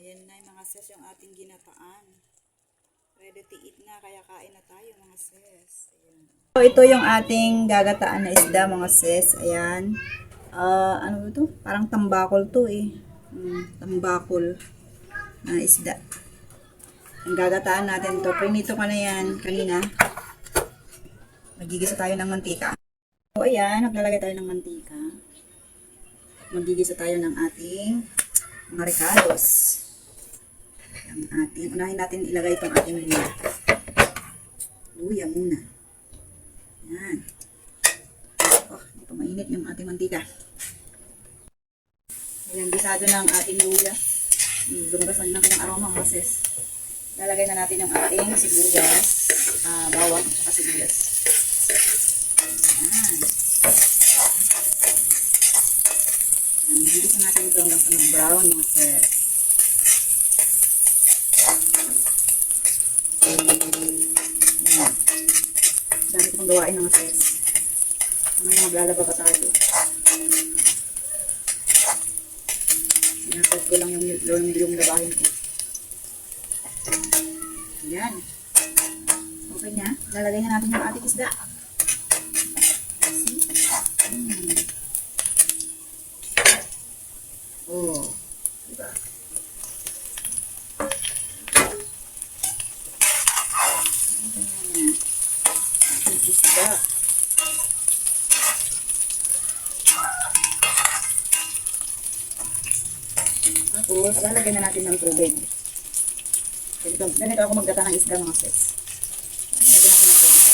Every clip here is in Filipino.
Ayan na mga sis yung ating ginataan. Ready to eat na, kaya kain na tayo mga sis. Ayan. So, ito yung ating gagataan na isda mga sis. Ayan. Ano ito? Parang tambakol to eh. Tambakol na isda. Ang gagataan natin to. Prinito ka na yan kanina. Magigisa tayo ng mantika. So, ayan. Maglalagay tayo ng mantika. Magigisa tayo ng ating mga recados. Unahin natin ilagay itong ating luya. Luya muna. Yan. Oh, hindi pa mainit yung ating mantika. Ayan, bisado na ang ating luya. Lumabas na ng kanyang aroma mga sis. Lalagay na natin yung ating sibuyas, bawang, at sibuyas. Ayan. Higisa natin ito hanggang sa mag-brown mga sis. Dami ko pang gawain mga sis. Mamaya maglalaba pa tayo. Sinasad ko lang yung labahin ko. Ayan. Okay na. Lalagay na natin yung ating isda. Oh. Diba? Ating isda. Tapos, lalagyan na natin ng tubig. Ganito ako maggata ng isda mga sis. Lagyan natin ng tubig.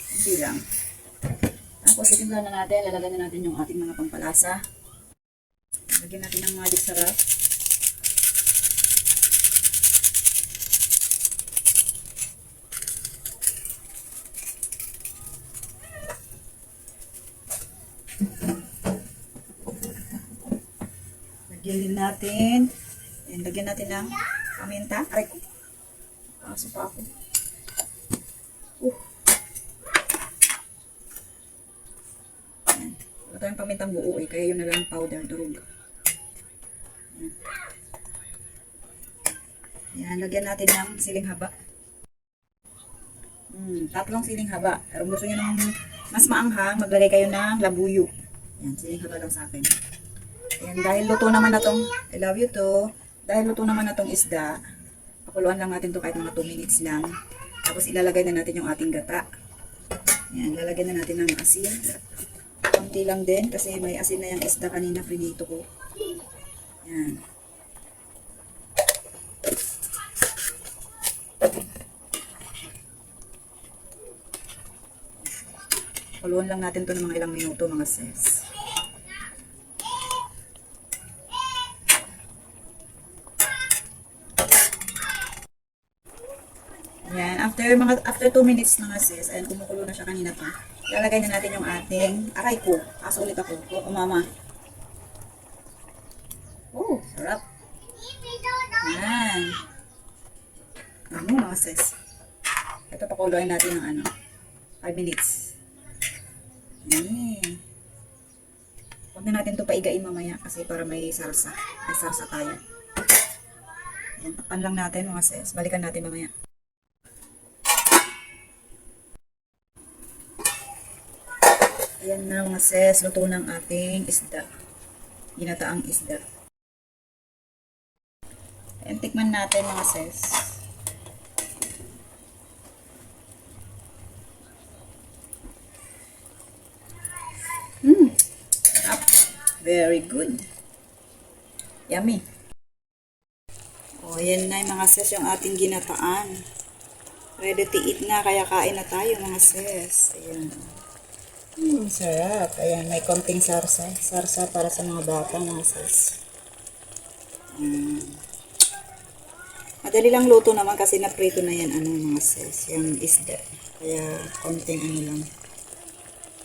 Hindi lang. Tapos, itimplahan na natin. Lalagyan na natin yung ating mga pampalasa. Lagyan natin ng magic sarap. Lagyan din natin. Ayan, lagyan natin ng paminta. Aray ko. Paso pa ako. Ayan. Wala tayong pamintang buo eh. Kaya yun na lang powder, durog. Ayan. Ayan, lagyan natin ng siling haba. Tatlong siling haba. Pero gusto nyo ng mas maanghang, maglagay kayo ng labuyo. Ayan, siling haba lang sa akin. Ayan, dahil luto naman na tong, I love you to, dahil luto naman na tong isda, pakuluan lang natin to kahit mga 2 minutes lang. Tapos ilalagay na natin yung ating gata. Ayan, lalagyan na natin ng asin. Konti lang din kasi may asin na yung isda kanina, prinito ko. Ayan. Pakuluan lang natin to ng mga ilang minuto mga sis. Ayan, after 2 minutes mga sis, ayan, kumukulo na siya kanina pa. Lalagay na natin yung ating, aray ko, aso ulit ako. O, mama. Oh, sarap. Ayan. Ano mga sis. Ito, pakuluan natin ng 5 minutes. Ayan. Huwag na natin ito paigain mamaya kasi para may sarsa. May sarsa tayo. Ayan, takpan lang natin mga sis. Balikan natin mamaya. Ayan na mga sis, luto ng ating isda. Ginataang isda. Ayan, tikman natin mga sis. Sarap. Very good. Yummy. O, ayan na mga sis yung ating ginataan. Ready to eat na, kaya kain na tayo mga sis. Ayan. Sarap. Ayan, may konting sarsa. Sarsa para sa mga bata, mga sis. Madali lang luto naman kasi naprito na yan, mga sis. Yung isda. Kaya, konting lang.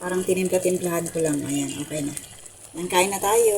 Parang tinimpla-timplahan ko lang. Ayan, okay na. Ayan, kain na tayo.